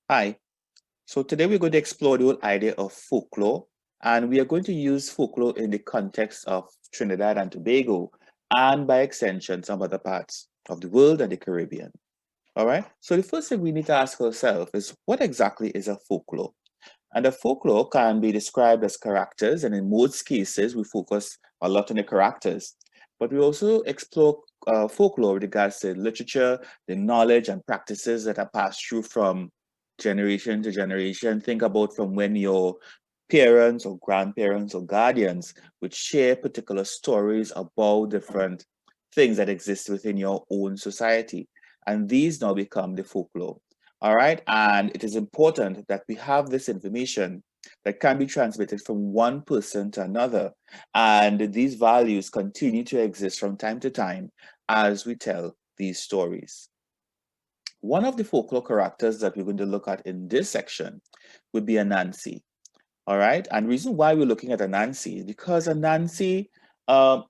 Hi, so today we're going to explore the whole idea of folklore, and we are going to use folklore in the context of Trinidad and Tobago, and by extension, some other parts of the world and the Caribbean. All right, so the first thing we need to ask ourselves is what exactly is a folklore? And a folklore can be described as characters, and in most cases, we focus a lot on the characters. But we also explore folklore with regards to literature, the knowledge and practices that are passed through from generation to generation. Think about from when your parents or grandparents or guardians would share particular stories about different things that exist within your own society. And these now become the folklore. All right. And it is important that we have this information that can be transmitted from one person to another. And these values continue to exist from time to time as we tell these stories. One of the folklore characters that we're going to look at in this section would be Anansi. All right. And the reason why we're looking at Anansi is because Anansi um,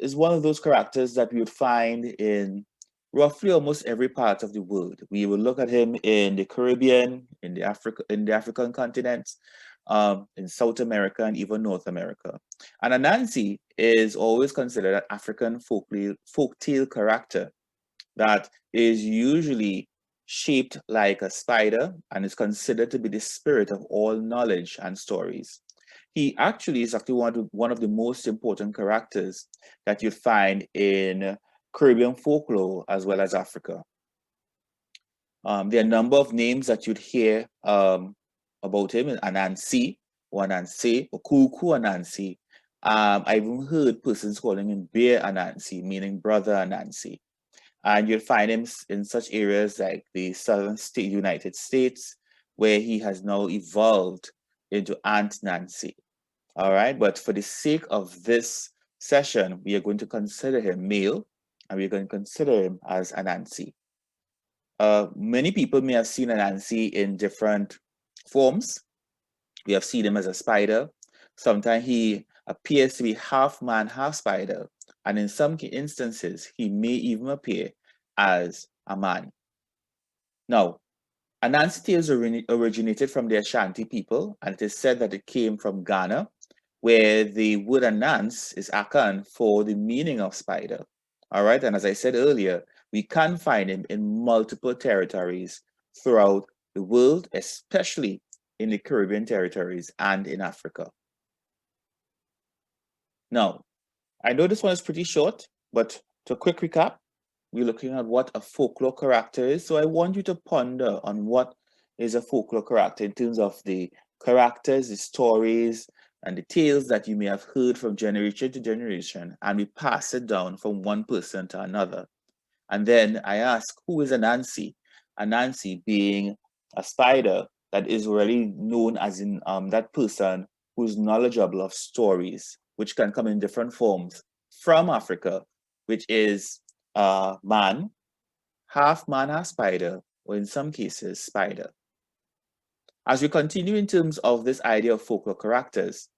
is one of those characters that we would find in roughly almost every part of the world. We will look at him in the Caribbean, in the African continent, in South America, and even North America. And Anansi is always considered an African folktale character that is usually shaped like a spider and is considered to be the spirit of all knowledge and stories. He actually is actually one of the most important characters that you'd find in Caribbean folklore as well as Africa. There are a number of names that you'd hear about him, Anansi, or Anansi, or Kuku Anansi. I even heard persons calling him Bear Anansi, meaning brother Anansi. And you'll find him in such areas like the southern state United States, where he has now evolved into Aunt Nancy. All right, but for the sake of this session, we are going to consider him male, and we're going to consider him as Anansi. Many people may have seen Anansi in different forms. We have seen him as a spider. Sometimes he appears to be half man, half spider. And in some instances, he may even appear as a man. Now, Anansi tales originated from the Ashanti people, and it is said that it came from Ghana, where the word Anans is Akan for the meaning of spider. All right, and as I said earlier, we can find him in multiple territories throughout the world, especially in the Caribbean territories and in Africa. Now, I know this one is pretty short, but to quick recap, we're looking at what a folklore character is. So I want you to ponder on what is a folklore character in terms of the characters, the stories, and the tales that you may have heard from generation to generation, and we pass it down from one person to another. And then I ask, who is Anansi? Anansi being a spider that is already known as in that person who is knowledgeable of stories, which can come in different forms from Africa, which is man, half spider, or in some cases, spider. As we continue in terms of this idea of folklore characters,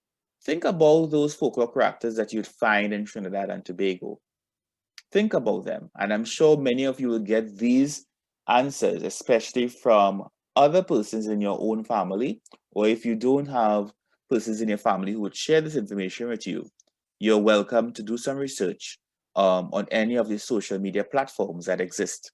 think about those folklore characters that you'd find in Trinidad and Tobago. Think about them, and I'm sure many of you will get these answers, especially from other persons in your own family, or if you don't have persons in your family who would share this information with you, you're welcome to do some research on any of the social media platforms that exist.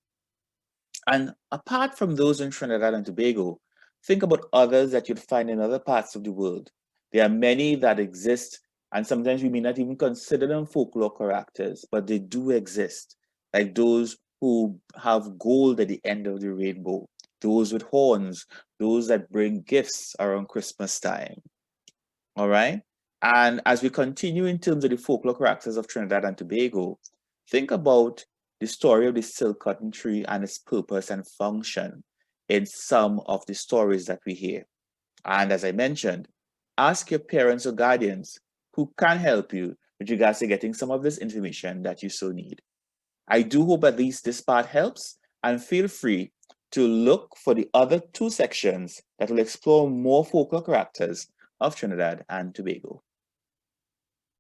And apart from those in Trinidad and Tobago, think about others that you'd find in other parts of the world. There are many that exist, and sometimes we may not even consider them folklore characters, but they do exist, like those who have gold at the end of the rainbow, those with horns, those that bring gifts around Christmas time. All right? And as we continue in terms of the folklore characters of Trinidad and Tobago, think about the story of the silk cotton tree and its purpose and function in some of the stories that we hear. And as I mentioned, ask your parents or guardians who can help you with regards to getting some of this information that you so need. I do hope at least this part helps, and feel free to look for the other two sections that will explore more folklore characters of Trinidad and Tobago.